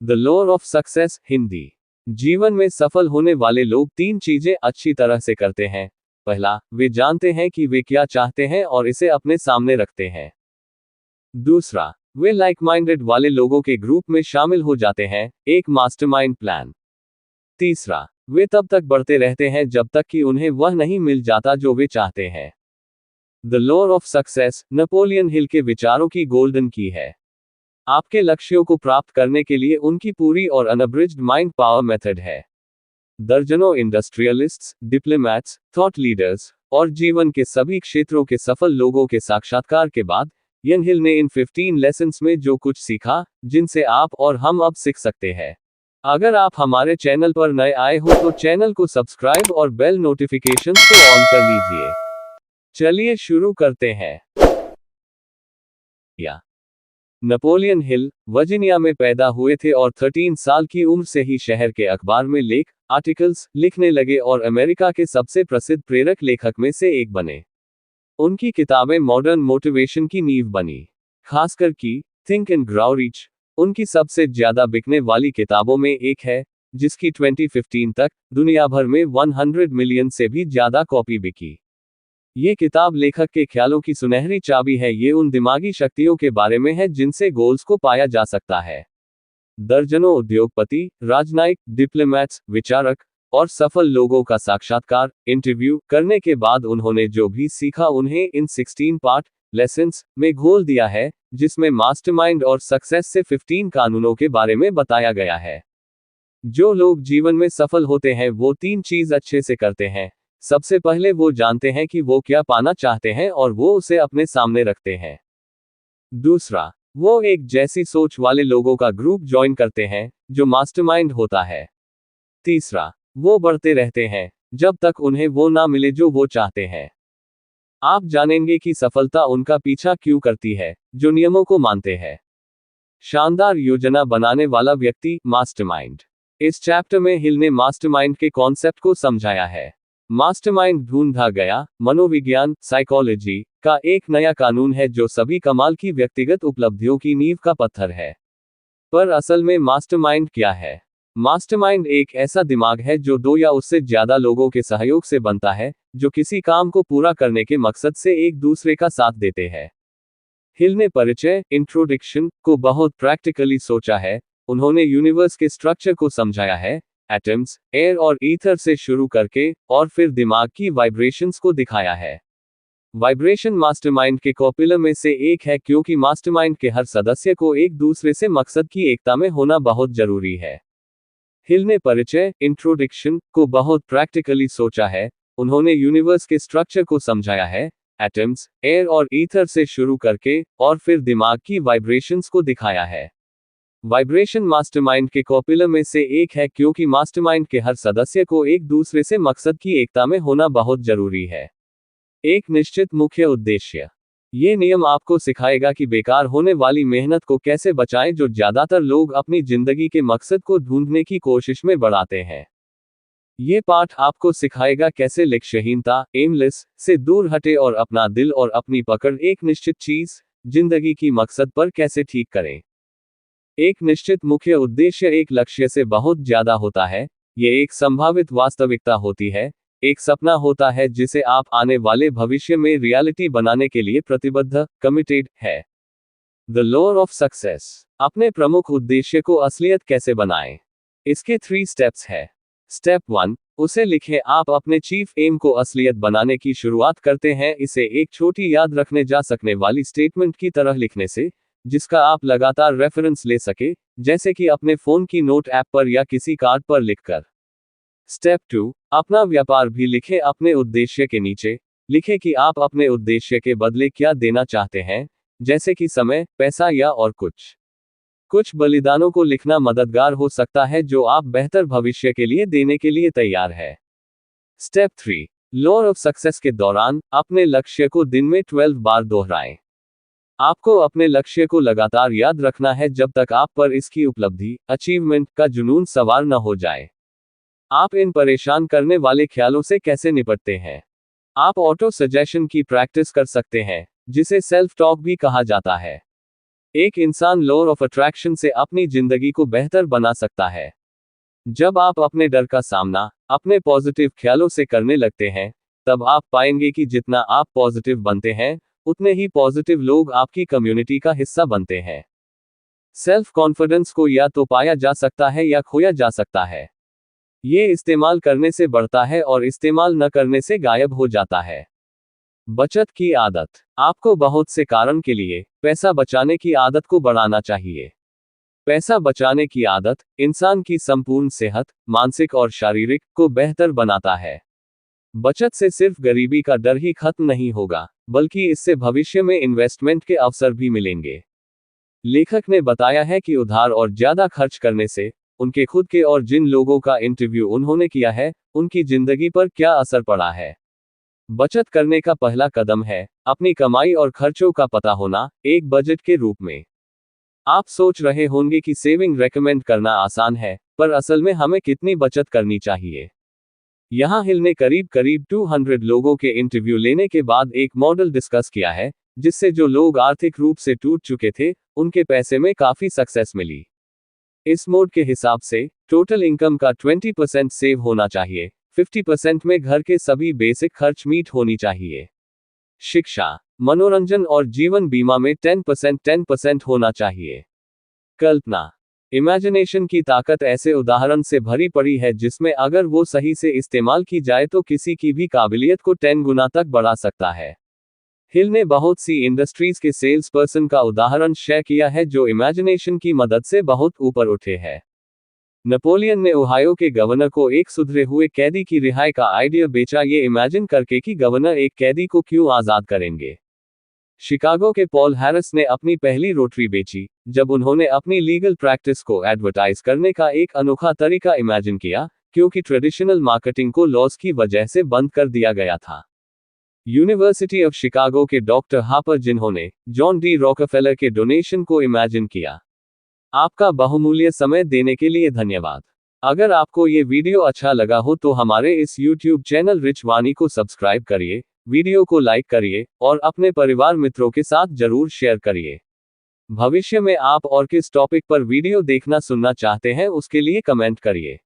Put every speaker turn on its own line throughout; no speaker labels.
The law of success Hindi. जीवन में सफल होने वाले लोग 3 चीजें अच्छी तरह से करते हैं। पहला, वे जानते हैं कि वे क्या चाहते हैं और इसे अपने सामने रखते हैं। दूसरा, वे लाइक माइंडेड वाले लोगों के ग्रुप में शामिल हो जाते हैं, एक मास्टरमाइंड प्लान। तीसरा, वे तब तक बढ़ते रहते हैं जब तक कि उन्हें वह नहीं मिल जाता जो वे चाहते हैं। The law of success Napoleon Hill के विचारों की गोल्डन की है। आपके लक्ष्यों को प्राप्त करने के लिए उनकी पूरी और अनअब्रिज्ड माइंड पावर मेथड है। दर्जनों इंडस्ट्रियलिस्ट्स, डिप्लोमैट्स, थॉट लीडर्स और जीवन के सभी क्षेत्रों के सफल लोगों के साक्षात्कार के बाद यंग हिल ने इन 15 लेसन्स में जो कुछ सीखा, जिनसे आप और हम अब सीख सकते हैं। अगर आप हमारे चैनल पर नए आए हो तो चैनल को सब्सक्राइब और बेल नोटिफिकेशंस को ऑन कर लीजिए। चलिए शुरू करते हैं। नेपोलियन हिल वर्जीनिया में पैदा हुए थे और 13 साल की उम्र से ही शहर के अखबार में आर्टिकल्स लिखने लगे और अमेरिका के सबसे प्रसिद्ध प्रेरक लेखक में से एक बने। उनकी किताबें मॉडर्न मोटिवेशन की नींव बनी, खासकर कि थिंक एंड ग्रो रिच उनकी सबसे ज्यादा बिकने वाली किताबों में एक है, जिसकी 2015 तक दुनिया भर में 100 मिलियन से भी ज्यादा कॉपी बिकी। ये किताब लेखक के ख्यालों की सुनहरी चाबी है। ये उन दिमागी शक्तियों के बारे में है जिनसे गोल्स को पाया जा सकता है। दर्जनों उद्योगपति, राजनयिक, डिप्लोमैट्स, विचारक और सफल लोगों का साक्षात्कार, इंटरव्यू करने के बाद उन्होंने जो भी सीखा उन्हें इन 16 पार्ट लेसन्स में घोल दिया है, जिसमें मास्टरमाइंड और सक्सेस से 15 कानूनों के बारे में बताया गया है। जो लोग जीवन में सफल होते हैं वो 3 चीज अच्छे से करते हैं। सबसे पहले वो जानते हैं कि वो क्या पाना चाहते हैं और वो उसे अपने सामने रखते हैं। दूसरा, वो एक जैसी सोच वाले लोगों का ग्रुप ज्वाइन करते हैं, जो मास्टरमाइंड होता है। तीसरा, वो बढ़ते रहते हैं जब तक उन्हें वो ना मिले जो वो चाहते हैं। आप जानेंगे कि सफलता उनका पीछा क्यों करती है, जो नियमों को मानते हैं। शानदार योजना बनाने वाला व्यक्ति, मास्टरमाइंड। इस चैप्टर में हिल ने मास्टरमाइंड के कॉन्सेप्ट को समझाया है। मास्टरमाइंड ढूंढा गया मनोविज्ञान, साइकोलॉजी का एक नया कानून है जो सभी कमाल की व्यक्तिगत उपलब्धियों की नींव का पत्थर है। पर असल में मास्टरमाइंड क्या है? मास्टरमाइंड एक ऐसा दिमाग है जो 2 या उससे ज्यादा लोगों के सहयोग से बनता है, जो किसी काम को पूरा करने के मकसद से एक दूसरे का साथ देते हैं। हिल ने परिचय, इंट्रोडक्शन को बहुत प्रैक्टिकली सोचा है। उन्होंने यूनिवर्स के स्ट्रक्चर को समझाया है, एटम्स, एयर और ईथर से शुरू करके, और फिर दिमाग की वाइब्रेशंस को दिखाया है। वाइब्रेशन मास्टरमाइंड के कॉपिलर में से एक है, क्योंकि मास्टरमाइंड के हर सदस्य को एक दूसरे से मकसद की एकता में होना बहुत जरूरी है। हिल ने परिचय, इंट्रोडक्शन को बहुत प्रैक्टिकली सोचा है। उन्होंने यूनिवर्स के स्ट्रक्चर को समझाया है, एटम्स, एयर और ईथर से शुरू करके, और फिर दिमाग की वाइब्रेशंस को दिखाया है। वाइब्रेशन मास्टरमाइंड के कॉपिलर में से एक है, क्योंकि मास्टरमाइंड के हर सदस्य को एक दूसरे से मकसद की एकता में होना बहुत जरूरी है। एक निश्चित मुख्य उद्देश्य। ये नियम आपको सिखाएगा कि बेकार होने वाली मेहनत को कैसे बचाएं, जो ज्यादातर लोग अपनी जिंदगी के मकसद को ढूंढने की कोशिश में बढ़ाते हैं। ये पाठ आपको सिखाएगा कैसे लक्ष्यहीनता, एमलेस से दूर हटे और अपना दिल और अपनी पकड़ एक निश्चित चीज, जिंदगी की मकसद पर कैसे ठीक करें। एक निश्चित मुख्य उद्देश्य एक लक्ष्य से बहुत ज्यादा होता है। ये एक संभावित वास्तविकता होती है, एक सपना होता है जिसे आप आने वाले भविष्य में रियलिटी बनाने के लिए प्रतिबद्ध, कमिटेड है। The law of success. अपने प्रमुख उद्देश्य को असलियत कैसे बनाएं? इसके 3 स्टेप्स है। स्टेप 1, उसे लिखें। आप अपने चीफ एम को असलियत बनाने की शुरुआत करते हैं इसे एक छोटी याद रखने जा सकने वाली स्टेटमेंट की तरह लिखने से, जिसका आप लगातार रेफरेंस ले सके, जैसे कि अपने फोन की नोट ऐप पर या किसी कार्ड पर लिखकर। स्टेप 2, अपना व्यापार भी लिखें। अपने उद्देश्य के नीचे लिखें कि आप अपने उद्देश्य के बदले क्या देना चाहते हैं, जैसे कि समय, पैसा या और कुछ बलिदानों को लिखना मददगार हो सकता है जो आप बेहतर भविष्य के लिए देने के लिए तैयार है। स्टेप 3, लॉ ऑफ सक्सेस के दौरान अपने लक्ष्य को दिन में 12 बार दोहराएं। आपको अपने लक्ष्य को लगातार याद रखना है जब तक आप पर इसकी उपलब्धि, अचीवमेंट का जुनून सवार न हो जाए। आप इन परेशान करने वाले ख्यालों से कैसे निपटते हैं? आप ऑटो सजेशन की प्रैक्टिस कर सकते हैं, जिसे सेल्फ टॉक भी कहा जाता है। एक इंसान लॉ ऑफ अट्रैक्शन से अपनी जिंदगी को बेहतर बना सकता है। जब आप अपने डर का सामना अपने पॉजिटिव ख्यालों से करने लगते हैं, तब आप पाएंगे कि जितना आप पॉजिटिव बनते हैं, उतने ही पॉजिटिव लोग आपकी कम्युनिटी का हिस्सा बनते हैं। सेल्फ कॉन्फिडेंस को या तो पाया जा सकता है या खोया जा सकता है। ये इस्तेमाल करने से बढ़ता है और इस्तेमाल न करने से गायब हो जाता है। बचत की आदत। आपको बहुत से कारण के लिए पैसा बचाने की आदत को बढ़ाना चाहिए। पैसा बचाने की आदत इंसान की संपूर्ण सेहत, मानसिक और शारीरिक, को बेहतर बनाता है। बचत से सिर्फ गरीबी का डर ही खत्म नहीं होगा, बल्कि इससे भविष्य में इन्वेस्टमेंट के अवसर भी मिलेंगे। लेखक ने बताया है कि उधार और ज्यादा खर्च करने से उनके खुद के और जिन लोगों का इंटरव्यू उन्होंने किया है, उनकी जिंदगी पर क्या असर पड़ा है। बचत करने का पहला कदम है अपनी कमाई और खर्चों का पता होना, एक बजट के रूप में। आप सोच रहे होंगे कि सेविंग रेकमेंड करना आसान है, पर असल में हमें कितनी बचत करनी चाहिए। यहाँ हिल ने करीब 200 लोगों के इंटरव्यू लेने के बाद एक मॉडल डिस्कस किया है, जिससे जो लोग आर्थिक रूप से टूट चुके थे, उनके पैसे में काफी सक्सेस मिली। इस मोड के हिसाब से टोटल इनकम का 20% सेव होना चाहिए, 50% में घर के सभी बेसिक खर्च मीट होनी चाहिए। शिक्षा, मनोरंजन और जीवन बीमा में 10% होना चाहिए। कल्पना, इमेजिनेशन की ताकत ऐसे उदाहरण से भरी पड़ी है जिसमें अगर वो सही से इस्तेमाल की जाए तो किसी की भी काबिलियत को 10 गुना तक बढ़ा सकता है। हिल ने बहुत सी इंडस्ट्रीज के सेल्स पर्सन का उदाहरण शेयर किया है जो इमेजिनेशन की मदद से बहुत ऊपर उठे हैं। नेपोलियन ने ओहायो के गवर्नर को एक सुधरे हुए कैदी की रिहाई का आइडिया बेचा, ये इमेजिन करके कि गवर्नर एक कैदी को क्यों आजाद करेंगे। शिकागो के पॉल हैरिस ने अपनी पहली रोटरी बेची, जब उन्होंने अपनी लीगल प्रैक्टिस को एडवर्टाइज करने का एक अनोखा तरीका इमेजिन किया, क्योंकि ट्रेडिशनल मार्केटिंग को लॉस की वजह से बंद कर दिया गया था। यूनिवर्सिटी ऑफ शिकागो के डॉक्टर हापर, जिन्होंने जॉन डी रॉकफेलर के डोनेशन को इमेजिन किया। आपका बहुमूल्य समय देने के लिए धन्यवाद। अगर आपको ये वीडियो अच्छा लगा हो तो हमारे इस YouTube चैनल रिच वाणी को सब्सक्राइब करिए, वीडियो को लाइक करिए और अपने परिवार मित्रों के साथ जरूर शेयर करिए। भविष्य में आप और किस टॉपिक पर वीडियो देखना सुनना चाहते हैं उसके लिए कमेंट करिए।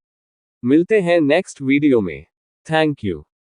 मिलते हैं नेक्स्ट वीडियो में। Thank you.